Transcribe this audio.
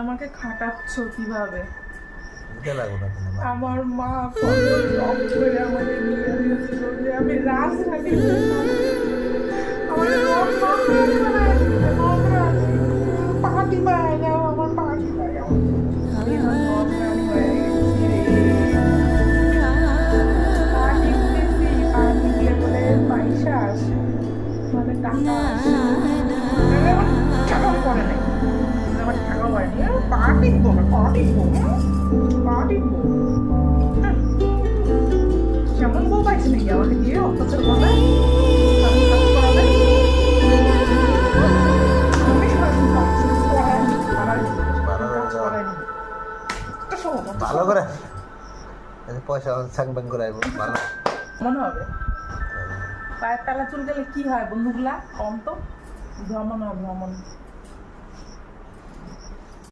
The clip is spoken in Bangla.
আমাকে খাটাচ্ছ কিভাবে? আমার মা কত শখ করে আমাকে নিয়ে দিয়েছিল যে আমি রাজরানী পার্টি পায় যাও, আমার পার্টি পায় যাও, আমি এখন রাজরানী হয়ে গেছি রে। পার্টি দিতেছি, পার্টি দিয়ে বলে পয়সা আসে, মানে টাকা আসে। আমার টাকাও করে নাই, আমার টাকাও হয়নি। পার্টি দিব না, পার্টি দিব পার্টি দিব। কেমন বউ পাইছে নাকি আমাকে দিয়ে অত্যাচার করবে, কাজ করাবে? আমি সারাদিন কাজ করাইনি, কাজ করাইনি। একটা সময় ভালো করে পয়সা সাংবাং করে আইব ভালো মনে হবে। পায়ের তালা চুল গেলে কি হয় বন্ধুগুলা? কম তো ভ্রমণ হয়, ভ্রমণ।